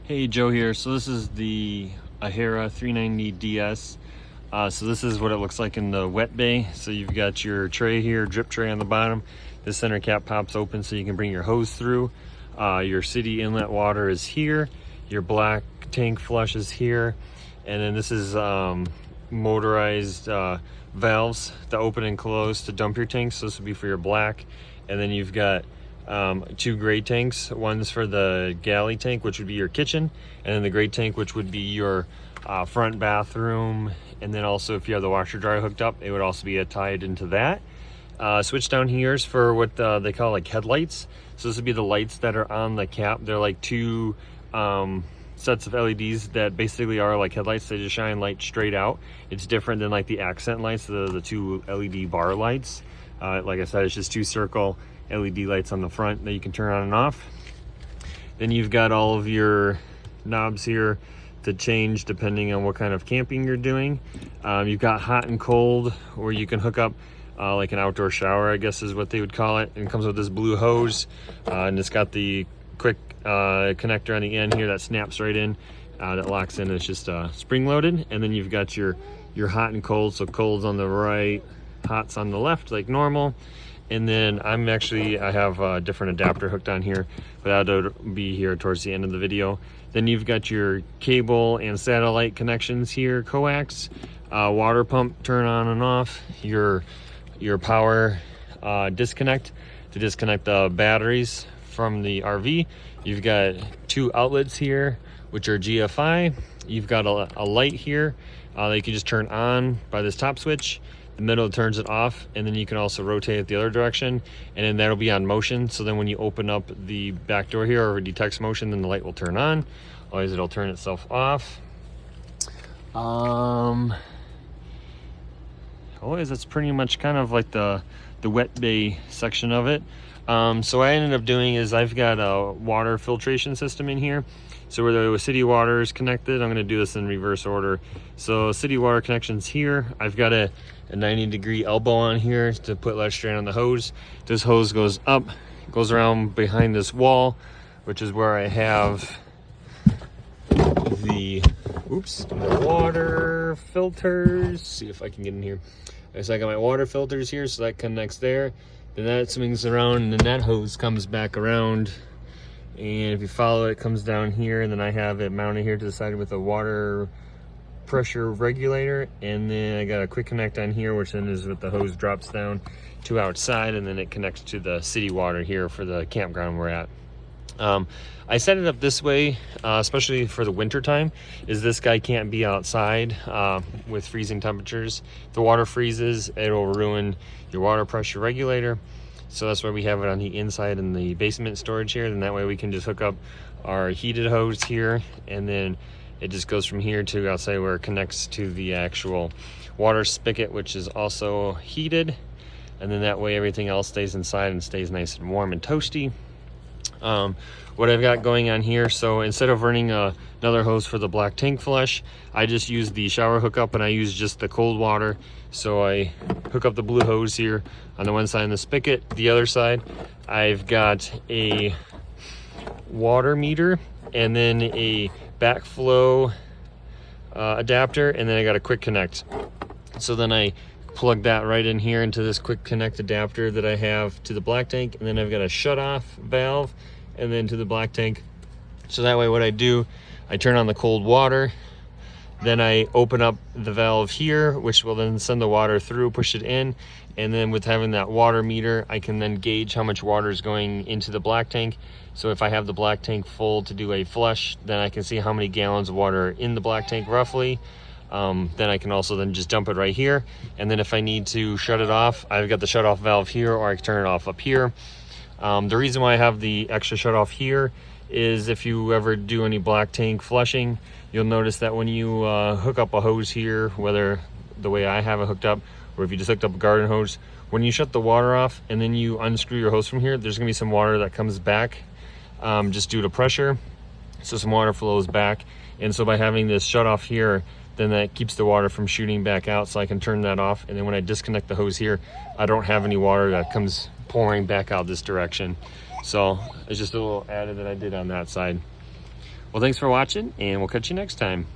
Hey, Joe here. So this is the Ahara 390DS. So this is what it looks like in the wet bay. So you've got your tray here, drip tray on the bottom. The center cap pops open so you can bring your hose through. Your city inlet water is here. Your black tank flush is here. And then this is motorized valves that open and close to dump your tanks. So this would be for your black. And then you've got two gray tanks. One's for the galley tank, which would be your kitchen, and then the gray tank, which would be your front bathroom. And then also if you have the washer dryer hooked up, it would also be tied into that. Switch down here is for what they call like headlights. So this would be the lights that are on the cap. They're like two sets of LEDs that basically are like headlights. They just shine light straight out. It's different than like the accent lights, the two LED bar lights. Like I said, it's just two circle LED lights on the front that you can turn on and off. Then you've got all of your knobs here to change depending on what kind of camping you're doing. You've got hot and cold, where you can hook up like an outdoor shower, I guess is what they would call it. And it comes with this blue hose, and it's got the quick connector on the end here that snaps right in, that locks in. It's just spring loaded. And then you've got your hot and cold. So cold's on the right, hot's on the left, like normal. And then I have a different adapter hooked on here, but that'll be here towards the end of the video. Then you've got your cable and satellite connections here, coax, water pump turn on and off, your power disconnect to disconnect the batteries from the RV. You've got two outlets here, which are GFI. You've got a light here that you can just turn on by this top switch. The middle turns it off, and then you can also rotate it the other direction, and then that'll be on motion. So then when you open up the back door here, or it detects motion, then the light will turn on. Otherwise it'll turn itself off. Otherwise that's pretty much kind of like the wet bay section of it. So what I ended up doing is I've got a water filtration system in here. So where the city water is connected, I'm going to do this in reverse order. So city water connections here. I've got a 90-degree elbow on here to put less strain on the hose. This hose goes up, goes around behind this wall, which is where I have the water filters. See if I can get in here. So I got my water filters here, so that connects there. Then that swings around, and then that hose comes back around. And if you follow it, it comes down here, and then I have it mounted here to the side with a water pressure regulator. And then I got a quick connect on here, which then is what the hose drops down to outside, and then it connects to the city water here for the campground we're at. I set it up this way, especially for the winter time, is this guy can't be outside with freezing temperatures. If the water freezes, it'll ruin your water pressure regulator. So that's why we have it on the inside in the basement storage here. And that way we can just hook up our heated hose here, and then it just goes from here to outside where it connects to the actual water spigot, which is also heated. And then that way everything else stays inside and stays nice and warm and toasty. What I've got going on here, so instead of running another hose for the black tank flush, I just use the shower hookup, and I use just the cold water. So I hook up the blue hose here on the one side of the spigot. The other side, I've got a water meter, and then a backflow adapter, and then I got a quick connect. So then I plug that right in here into this quick connect adapter that I have to the black tank, and then I've got a shut off valve and then to the black tank. So that way what I do, I turn on the cold water, then I open up the valve here, which will then send the water through, push it in, and then with having that water meter, I can then gauge how much water is going into the black tank. So if I have the black tank full to do a flush, then I can see how many gallons of water are in the black tank roughly. Then I can also then just dump it right here. And then if I need to shut it off, I've got the shut off valve here, or I can turn it off up here. The reason why I have the extra shut off here is if you ever do any black tank flushing, you'll notice that when you hook up a hose here, whether the way I have it hooked up, or if you just hooked up a garden hose, when you shut the water off and then you unscrew your hose from here, there's gonna be some water that comes back just due to pressure. So some water flows back. And so by having this shut off here, then that keeps the water from shooting back out, so I can turn that off. And then when I disconnect the hose here, I don't have any water that comes pouring back out this direction. So it's just a little added that I did on that side. Well, thanks for watching, and we'll catch you next time.